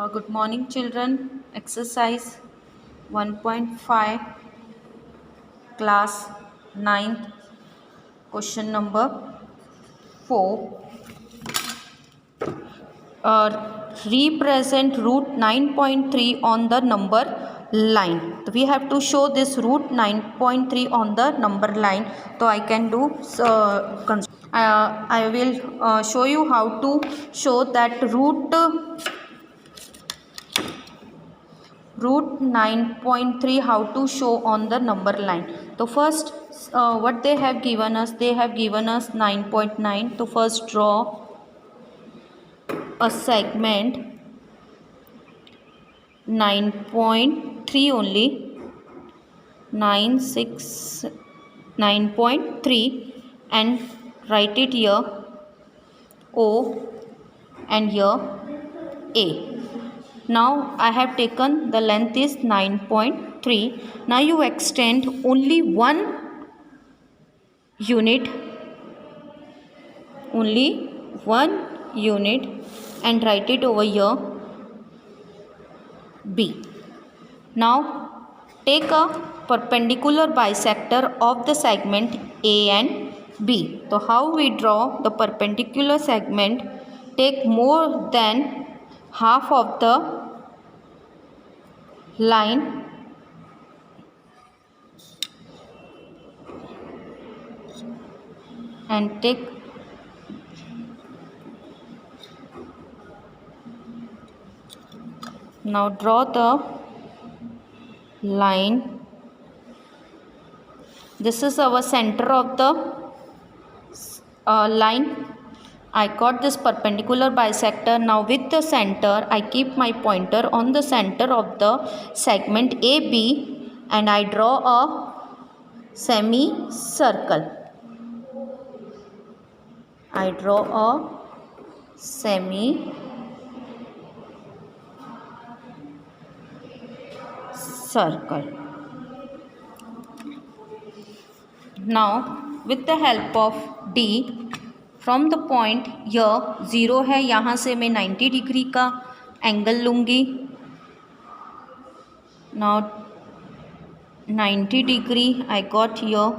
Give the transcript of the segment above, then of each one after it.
Good morning, children. Exercise 1.5, class 9th, question number 4. Represent root 9.3 on the number line. So we have to show this root 9.3 on the number line. So I can do. I will show you how to show that root 9.3, how to show on the number line. So first what they have given us, 9.9. So first draw a segment 9.3 only, 9.3, and write it here O and here A. Now I have taken the length is 9.3. Now you extend only one unit, and write it over here B. Now take a perpendicular bisector of the segment A and B. So how we draw the perpendicular segment? Take more than half of the line and take now draw the line. This is our center of the line. I got this perpendicular bisector. Now with the center, I keep my pointer on the center of the segment AB and I draw a semicircle. I draw a semicircle. Now with the help of D, from the point यह 0 है, यहाँ से मैं 90 degree का angle लूँगी. Now 90 degree I got यह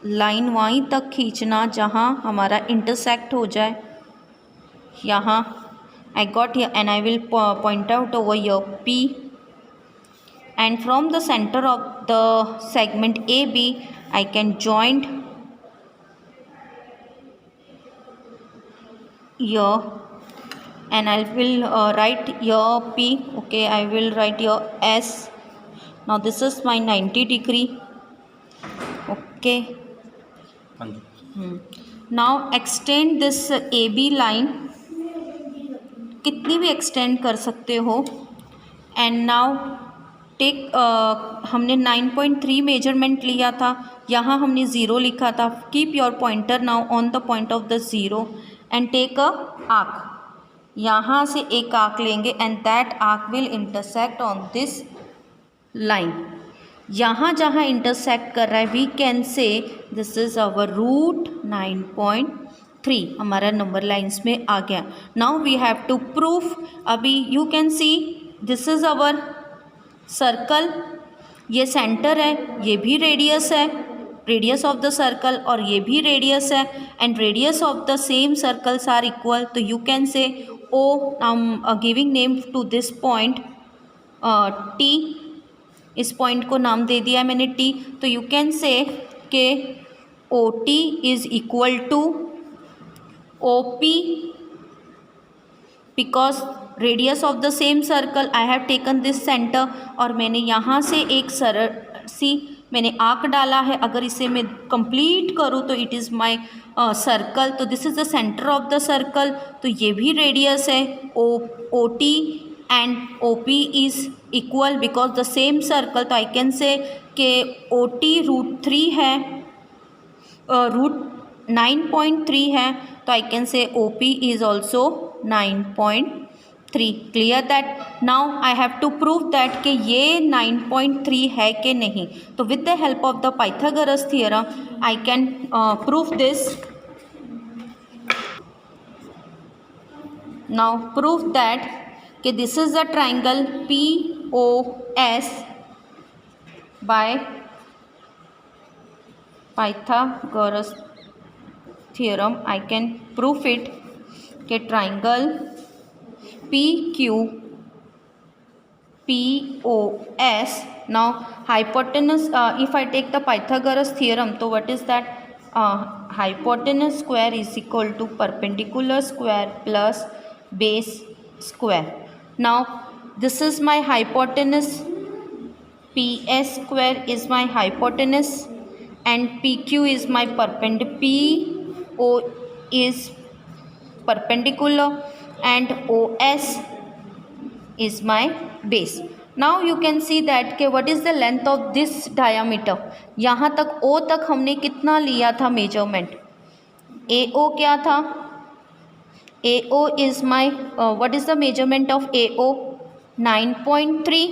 line वहीं तक खींचना जहाँ हमारा इंटरसेक्ट हो जाए. यहाँ I got here and I will point out over your P, and from the centre of the segment AB I can joint here and I will write your P. Okay, I will write your S. Now this is my 90 degree. Okay. Now extend this AB line. कितनी भी extend कर सकते हो. And now take हमने 9.3 measurement लिया था, यहाँ हमने 0 लिखा था. Keep your pointer now on the point of the 0 and take a arc. यहाँ से एक आर्क लेंगे and that arc will intersect on this line. यहाँ जहाँ intersect कर रहा है we can say this is our root 9.3. हमारा number lines में आ गया. Now we have to prove. अभी you can see this is our circle. ये center है, ये भी radius है, रेडियस ऑफ द सर्कल, और ये भी रेडियस है, and radius of the same circles are equal. तो you can say O, I am giving name to this point T. इस पॉइंट को नाम दे दिया मैंने टी. तो यू कैन से के O T is equal to O P, because radius of the same circle I have taken this centre, और मैंने यहाँ से एक सरल सी मैंने आर्क डाला है. अगर इसे मैं कंप्लीट करूँ तो इट इज़ माय सर्कल. तो this is the centre of the circle. तो ये भी रेडियस है O T, and O P is equal because the same circle. तो आई कैन से के ओ टी √3 है, रूट 9.3 है. तो I can say O P is also 9.3. Clear that. Now I have to prove that कि ये 9.3 है कि नहीं. तो with the help of the Pythagoras theorem I can prove this. Now prove that कि this is the triangle P O S by Pythagoras theorem I can proof it कि triangle P Q POS. Now hypotenuse, if I take the Pythagoras theorem, so what is that? Hypotenuse square is equal to perpendicular square plus base square. Now this is my hypotenuse, PS square is my hypotenuse and PQ is my perpendicular, PO is perpendicular and OS is my base. Now you can see that कि what is the length of this diameter. यहाँ तक O तक हमने कितना लिया था measurement. AO क्या था? AO is my what is the measurement of AO? 9.3.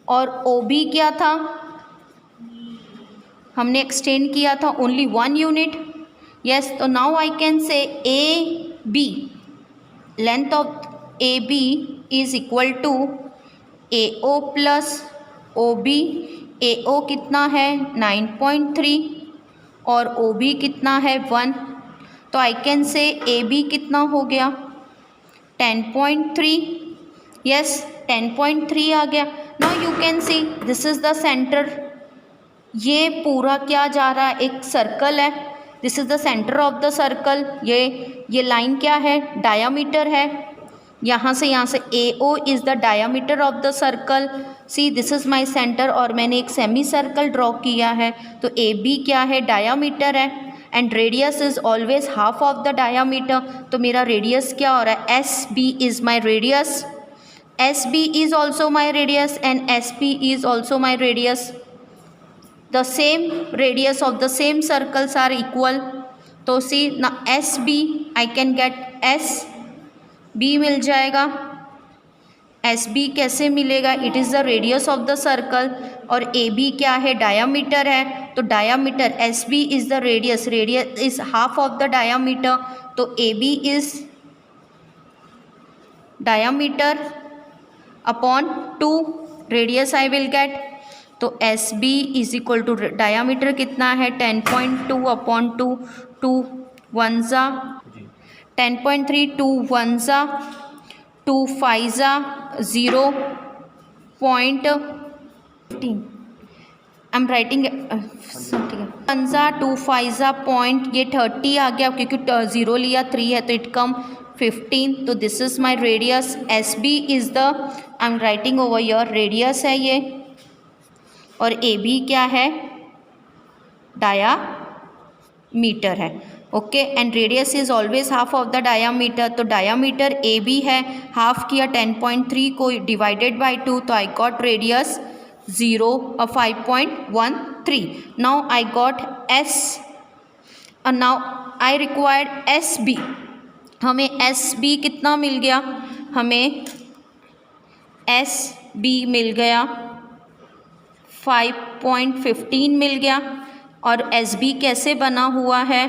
और OB क्या था? हमने एक्सटेंड किया था ओनली 1 यूनिट. यस, तो नाउ आई कैन से AB, length of AB is equal to AO plus OB. AO कितना है 9.3 और OB कितना है 1. तो आई कैन से AB कितना हो गया 10.3. यस, 10.3 आ गया. Now you can see this is the centre. ये पूरा क्या जा रहा है, एक सर्कल है. This is the centre of the circle. ये लाइन क्या है, डायामीटर है. यहाँ से AO is the diameter of the circle. See this is my centre और मैंने एक सेमी सर्कल ड्रॉ किया है. तो AB क्या है, डायामीटर है and radius is always half of the diameter. तो मेरा रेडियस क्या हो रहा है, SB is my radius. SB is also my radius and SP is also my radius. The same radius of the same circles are equal. तो see ना SB I can get SB मिल जाएगा. SB कैसे मिलेगा, it is the radius of the circle और AB क्या है, diameter है. तो diameter SB is the radius is half of the diameter. तो AB इज़ diameter upon 2 radius I will get. तो SB is equal to diameter कितना है 10.2 अपॉन 2. 2 1 ज़ा 10.3, 2 1 ज़ा 2 5 ज़ा 0.15. आई एम राइटिंग ठीक है. 1 ज़ा 2 5 ज़ा पॉइंट, ये 30 आ गया क्योंकि 0 लिया 3 है तो इट कम 15. तो this is my radius. SB is the, I am writing over your, radius है ये और AB क्या है, डायामीटर है. Okay, and radius is always half of the diameter. तो डायामीटर AB है, हाफ किया 10.3 को डिवाइडेड बाय 2 तो I got radius 5.13. Now I got S. Now I required SB. हमें SB कितना मिल गया, हमें SB मिल गया 5.15 मिल गया. और SB कैसे बना हुआ है,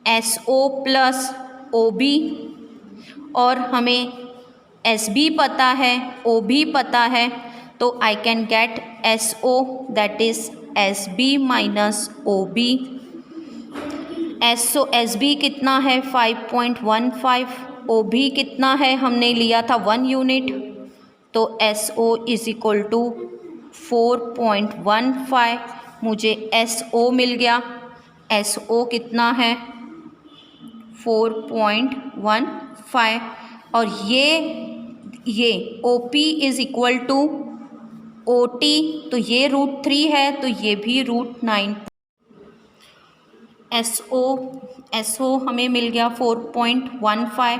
SO प्लस OB. और हमें SB पता है, OB पता है. तो I can gate SO that is SB minus OB. SB कितना है 5.15. OB कितना है, हमने लिया था 1 यूनिट. तो SO इज़ इक्वल टू 4.15. मुझे SO मिल गया. SO कितना है 4.15. और ये OP is equal to OT. तो ये √3 है तो ये भी √9. SO हमें मिल गया 4.15.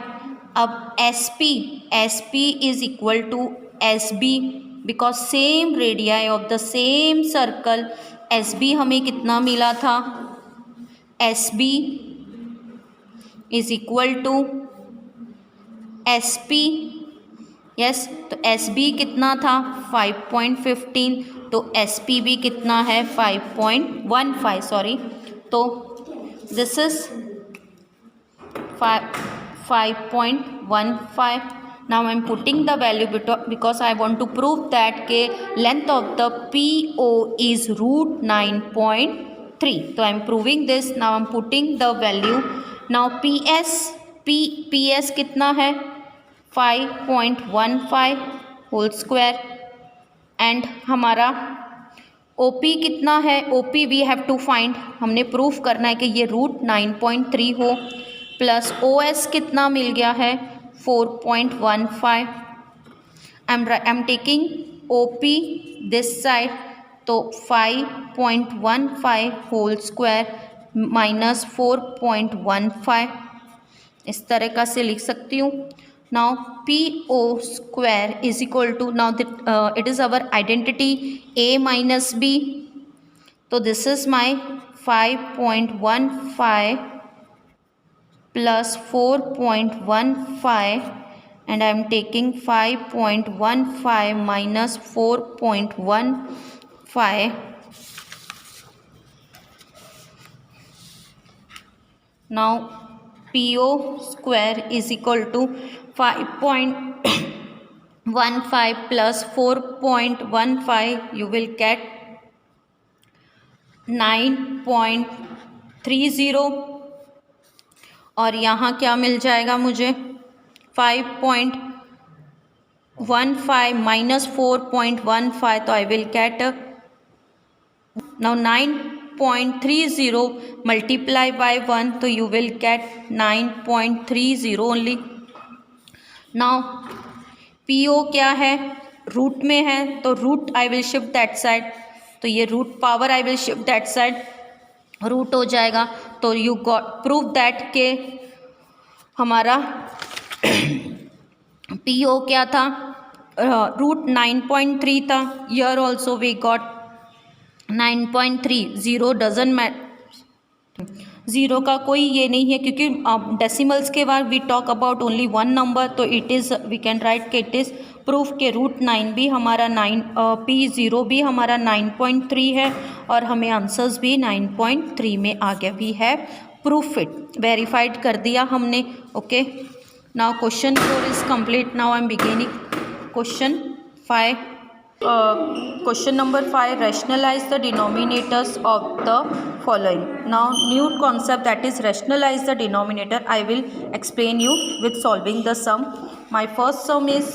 अब SP is equal to SB because same radii of the same circle. SB हमें कितना मिला था, SB is equal to SP. Yes, तो SB कितना था 5.15. तो SP भी कितना है 5.15 सॉरी. तो this is 5.15. Now I am putting the value because I want to prove that के length of the PO is root 9.3. So I am proving this. Now I am putting the value. Now PS कितना है 5.15 whole square and हमारा OP कितना है OP we have to find, हमने proof करना है कि ये रूट 9.3 हो, प्लस OS कितना मिल गया है 4.15. I am taking OP this side, तो 5.15 होल स्क्वायर माइनस 4.15 इस तरह का से लिख सकती हूँ. Now PO square is equal to, now it is our identity A minus B, तो this is my 5.15 plus 4.15 and I am taking 5.15 minus 4.15. Now PO square is equal to 5.15 plus 4.15, you will get 9.30 और यहाँ क्या मिल जाएगा मुझे 5.15 minus 4.15, तो I will get now 9.30 multiply by 1, तो you will get 9.30 only. Now PO क्या है root में है, तो root I will shift that side, तो ये root power I will shift that side, root हो जाएगा. तो यू गॉट प्रूव दैट के हमारा PO क्या था रूट 9.3 था. यर also we got 9.3. Zero doesn't matter, zero का कोई ये नहीं है क्योंकि डेसिमल्स के बाद we talk about only one number, तो it is we can write के इट इज़ प्रूफ के रूट 9 भी हमारा 9 P0 भी हमारा 9.3 है और हमें आंसर्स भी 9.3 में आ गया. We have proof it, verified कर दिया हमने. Okay, now question 4 is complete. Now I am beginning question 5. Question number 5, rationalize the denominators of the following. Now new concept, that is rationalize the denominator. I will explain you with solving the sum. My first sum is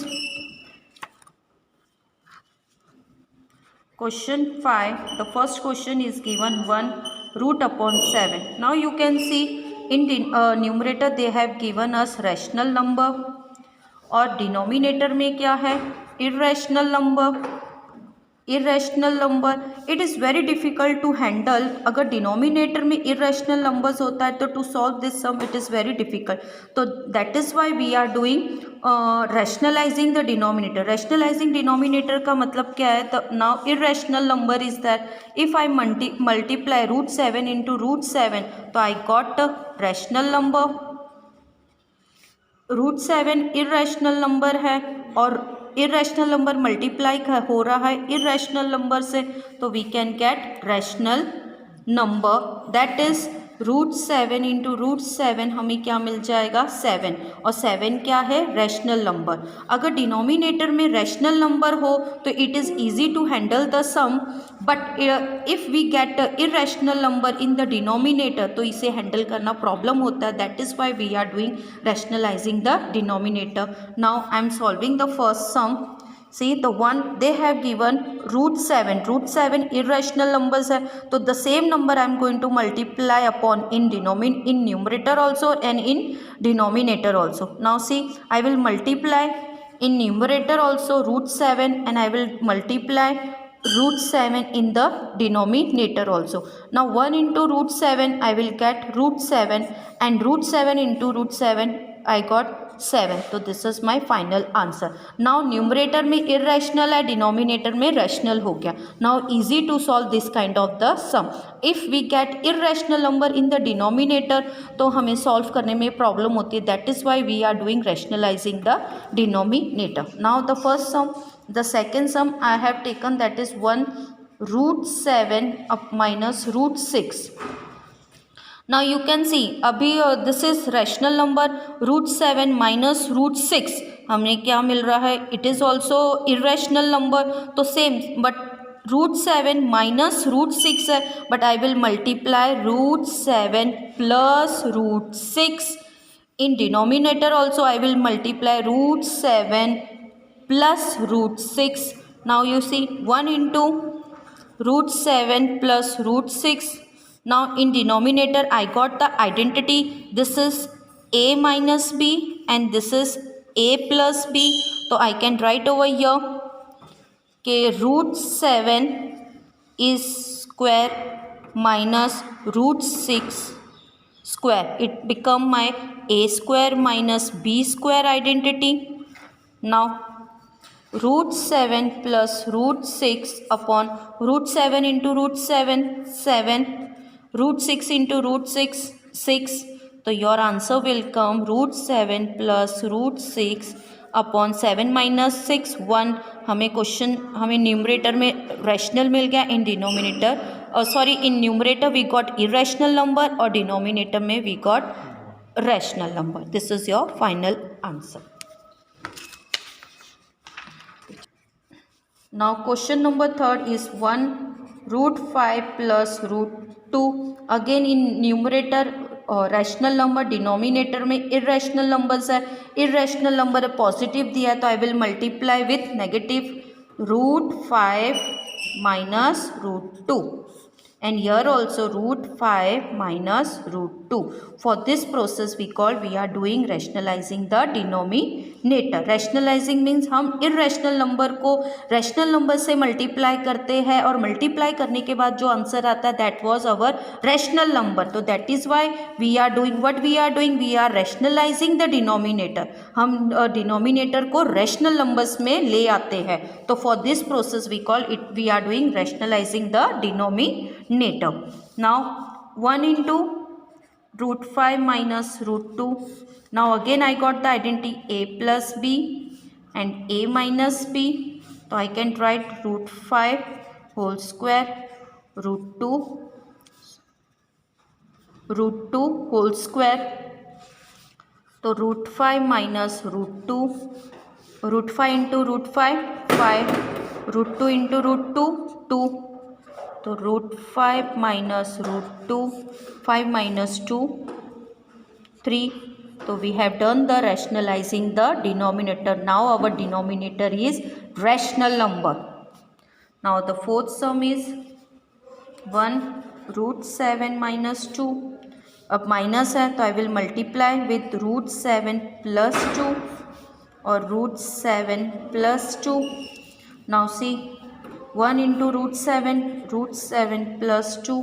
question 5. The first question is given 1 root upon 7. Now you can see in the numerator they have given us rational number और denominator में क्या है irrational number. Irrational number it is very difficult to handle. अगर denominator में irrational numbers होता है तो to solve this sum it is very difficult. तो that is why we are doing rationalising the denominator. Rationalising denominator का मतलब क्या है, तो now irrational number is that if I multiply root 7 into root 7, तो I got rational number. Root 7 irrational number है और irrational number multiply हो रहा है इरेशनल नंबर से, तो we can get rational number. That is root 7 into root 7 हमें क्या मिल जाएगा 7, और 7 क्या है रैशनल नंबर. अगर डिनोमिनेटर में रैशनल नंबर हो तो it is easy to handle the sum, but if we get irrational number in the denominator तो इसे हैंडल करना प्रॉब्लम होता है. That is why we are doing rationalising the denominator. Now I am solving the first sum. See the one they have given root 7. Root 7 irrational numbers है, तो the same number I am going to multiply upon in numerator also and in denominator also. Now see, I will multiply in numerator also root 7 and I will multiply root 7 in the denominator also. Now 1 into root 7 I will get root 7 and root 7 into root 7 I got 7. तो this is my final answer. Now numerator में irrational है, denominator में rational हो गया. Now easy to solve this kind of the sum. If we get irrational number in the denominator तो हमें solve करने में प्रॉब्लम होती है. That is why we are doing rationalising the denominator. Now the first sum. The second sum I have taken that is 1 root 7 up minus root 6. Now you can see अभी this is rational number √7 minus √6 हमें क्या मिल रहा है, it is also irrational number, तो same but √7 minus √6 है, but I will multiply √7 plus √6 in denominator also I will multiply √7 plus √6. Now you see 1 into √7 plus √6. Now in denominator I got the identity. This is a minus b and this is a plus b. So I can write over here कि √7 is square minus √6 square. It become my a square minus b square identity. Now √7 plus √6 upon √7 into √7 7 √6 into √6 6. तो your answer will come √7 plus √6 upon 7 minus 6 1. हमें question हमें numerator में rational मिल गया, in denominator sorry in numerator we got irrational number और denominator में we got rational number. This is your final answer. Now question number 3 is 1 √5 plus √2. Again in numerator rational number, denominator में irrational numbers है. Irrational number positive दिया है तो I will multiply with negative √5 minus √2 and here also √5 minus √2. For this process we are doing rationalizing the denominator. Rationalizing means हम irrational number को rational number से multiply करते हैं और multiply करने के बाद जो आंसर आता है that was our rational number. तो that is why we are doing what we are doing, we are rationalizing the denominator. हम denominator को rational numbers में ले आते हैं. तो for this process we are doing rationalizing the denominator. Now 1 into √5 minus √2. Now again I got the identity a plus b and a minus b. So I can write √5 whole square √2 whole square. तो √5 minus √2, √5 into √5 5, √2 into √2 2. तो √5 minus √2, 5 minus 2 3. So we have done the rationalizing the denominator. Now our denominator is rational number. Now the fourth sum is 1 √7 minus 2. अब minus है तो I will multiply with √7 plus 2 और √7 plus 2. Now see 1 into √7 plus 2.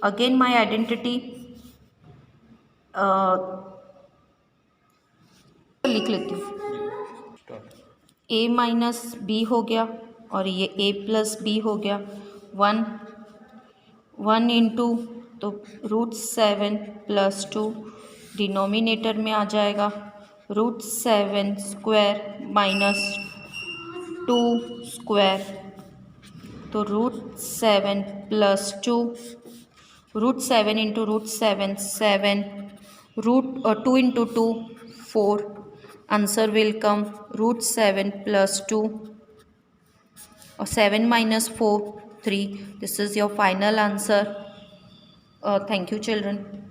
Again my identity लिख लेती हूँ. a minus B हो गया और ये a प्लस बी हो गया. 1 इंटू तो √7 plus 2 डिनोमिनेटर में आ जाएगा. √7 स्क्वायर माइनस 2 स्क्वायर. तो √7 plus 2, √7 into √7 7, 2 into 2 4. Answer will come √7 plus 2 or 7 minus 4 3. This is your final answer. Thank you children.